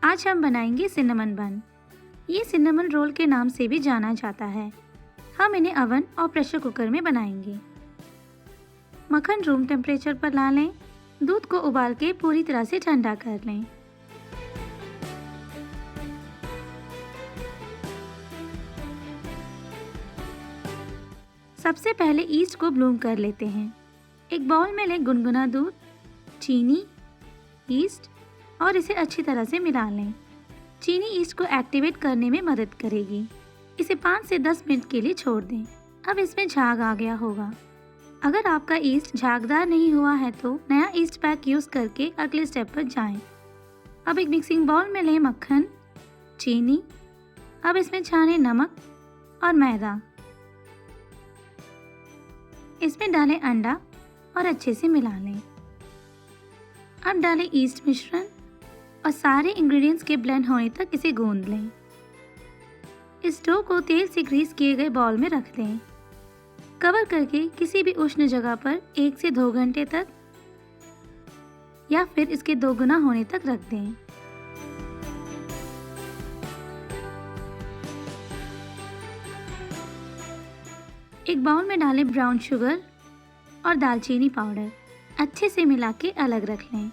आज हम बनाएंगे सिनेमन बन। ये सिनेमन रोल के नाम से भी जाना जाता है। हम इन्हें ओवन और प्रेशर कुकर में बनाएंगे। मक्खन रूम टेम्परेचर पर ला लें। दूध को उबाल के पूरी तरह से ठंडा कर लें। सबसे पहले ईस्ट को ब्लूम कर लेते हैं। एक बाउल में लें गुनगुना दूध, चीनी, ईस्ट और इसे अच्छी तरह से मिला लें। चीनी ईस्ट को एक्टिवेट करने में मदद करेगी। इसे 5 से 10 मिनट के लिए छोड़ दें। अब इसमें झाग आ गया होगा। अगर आपका ईस्ट झागदार नहीं हुआ है तो नया ईस्ट पैक यूज करके अगले स्टेप पर जाएं। अब एक मिक्सिंग बाउल में लें मक्खन, चीनी, अब इसमें छाने नमक और मैदा। इसमें डालें अंडा और अच्छे से मिला लें। अब डालें ईस्ट मिश्रण और सारे इंग्रेडिएंट्स के ब्लेंड होने तक इसे गूंद लें। इस डो को तेल से ग्रीस किए गए बाउल में रख दें। कवर करके किसी भी उष्ण जगह पर 1 से 2 घंटे तक या फिर इसके 2 गुना होने तक रख दें। एक बाउल में डालें ब्राउन शुगर और दालचीनी पाउडर। अच्छे से मिला के अलग रख लें।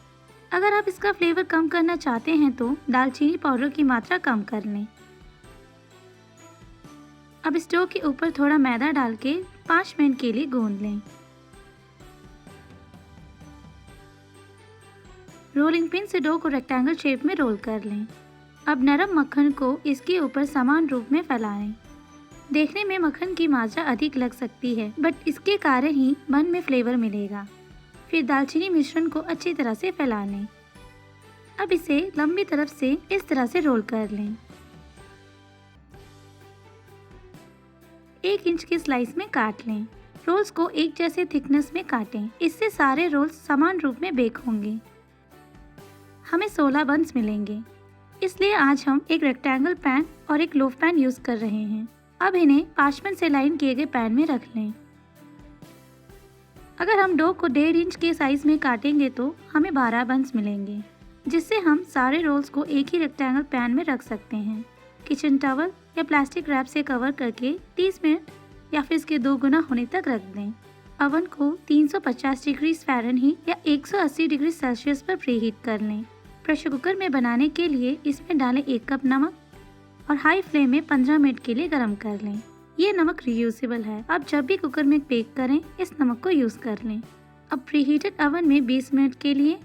अगर आप इसका फ्लेवर कम करना चाहते हैं तो दालचीनी पाउडर की मात्रा कम कर लें। अब इस डो के ऊपर थोड़ा मैदा डाल के 5 मिनट के लिए गूंद लें। रोलिंग पिन से डो को रेक्टेंगल शेप में रोल कर लें। अब नरम मक्खन को इसके ऊपर समान रूप में फैलाएं। देखने में मक्खन की मात्रा अधिक लग सकती है, बट इसके कारण ही बन में फ्लेवर मिलेगा। फिर दालचीनी मिश्रण को अच्छी तरह से फैला लें। अब इसे लंबी तरफ से इस तरह से रोल कर लें। 1 इंच के स्लाइस में काट लें। रोल्स को एक जैसे थिकनेस में काटें। इससे सारे रोल्स समान रूप में बेक होंगे। हमें 16 बन्स मिलेंगे, इसलिए आज हम एक रेक्टेंगल पैन और एक लोफ पैन यूज कर रहे हैं। अब इन्हें पार्चमेंट से लाइन किए गए पैन में रख लें। अगर हम डो को 1.5 इंच के साइज में काटेंगे तो हमें 12 बन्स मिलेंगे, जिससे हम सारे रोल्स को एक ही रेक्टेंगल पैन में रख सकते हैं। किचन टॉवल या प्लास्टिक रैप से कवर करके 30 मिनट या फिर इसके 2 गुना होने तक रख दें। ओवन को 350 डिग्री फ़ारेनहीट या 180 डिग्री सेल्सियस पर प्रीहीट कर लें। प्रेशर कुकर में बनाने के लिए इसमें डालें 1 कप नमक और हाई फ्लेम में 15 मिनट के लिए गर्म कर लें। ये नमक रियूजेबल है। अब जब भी कुकर में बेक करें इस नमक को यूज कर लें। अब प्रीहीटेड ओवन में 20 मिनट के लिए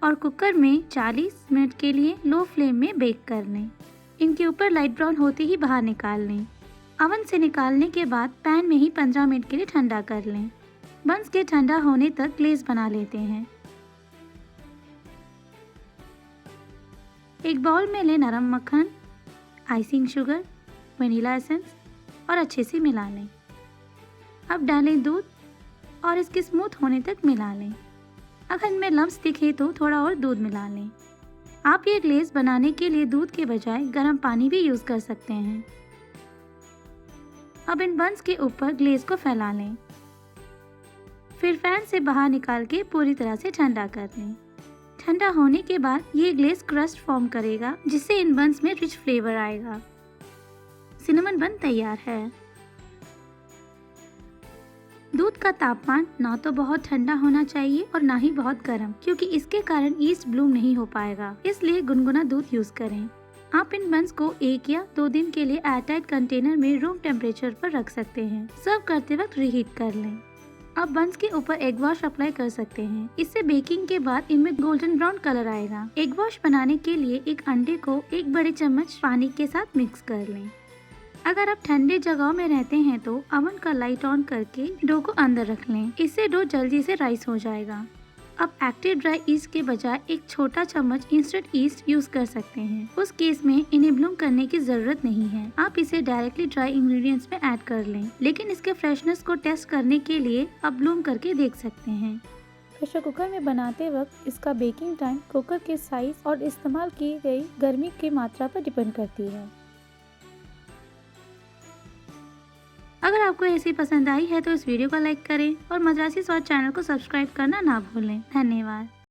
और कुकर में 40 मिनट के लिए लो फ्लेम में बेक कर लें। इनके ऊपर लाइट ब्राउन होते ही बाहर निकाल लें। ओवन से निकालने के बाद पैन में ही 15 मिनट के लिए ठंडा कर लें। बंस के ठंडा होने तक ग्लेज बना लेते हैं। एक बाउल में लें नरम मक्खन, आइसिंग शुगर, वनीला एसेंस और अच्छे से मिला लें। अब डालें दूध और इसके स्मूथ होने तक मिला लें। अगर इनमें लम्स दिखे तो थोड़ा और दूध मिला लें। आप ये ग्लेज बनाने के लिए दूध के बजाय गर्म पानी भी यूज कर सकते हैं। अब इन बंस के ऊपर ग्लेज को फैला लें। फिर फैन से बाहर निकाल के पूरी तरह से ठंडा कर लें। ठंडा होने के बाद ये ग्लेज क्रस्ट फॉर्म करेगा, जिससे इन बंस में रिच फ्लेवर आएगा। सिनेमन बन तैयार है। दूध का तापमान ना तो बहुत ठंडा होना चाहिए और ना ही बहुत गर्म, क्योंकि इसके कारण ईस्ट ब्लूम नहीं हो पाएगा। इसलिए गुनगुना दूध यूज करें। आप इन बंस को 1 या 2 दिन के लिए एयरटाइट कंटेनर में रूम टेम्परेचर पर रख सकते हैं। सर्व करते वक्त रीहीट कर लें। अब बंस के ऊपर एग वॉश अप्लाई कर सकते हैं। इससे बेकिंग के बाद इनमें गोल्डन ब्राउन कलर आएगा। एग वॉश बनाने के लिए एक अंडे को 1 बड़े चम्मच पानी के साथ मिक्स कर लें। अगर आप ठंडे जगहों में रहते हैं तो ओवन का लाइट ऑन करके डो को अंदर रख लें। इससे डो जल्दी से राइस हो जाएगा। अब एक्टिव ड्राई ईस्ट के बजाय एक छोटा चम्मच इंस्टेंट ईस्ट यूज कर सकते हैं। उस केस में इन्हें ब्लूम करने की जरूरत नहीं है। आप इसे डायरेक्टली ड्राई इंग्रेडिएंट्स में ऐड कर लें, लेकिन इसके फ्रेशनेस को टेस्ट करने के लिए आप ब्लूम करके देख सकते हैं। प्रेशर कुकर में बनाते वक्त इसका बेकिंग टाइम कुकर के साइज और इस्तेमाल की गई गर्मी की मात्रा पर डिपेंड करती है। अगर आपको ऐसी पसंद आई है तो इस वीडियो को लाइक करें और मद्रासी स्वाद चैनल को सब्सक्राइब करना ना भूलें। धन्यवाद।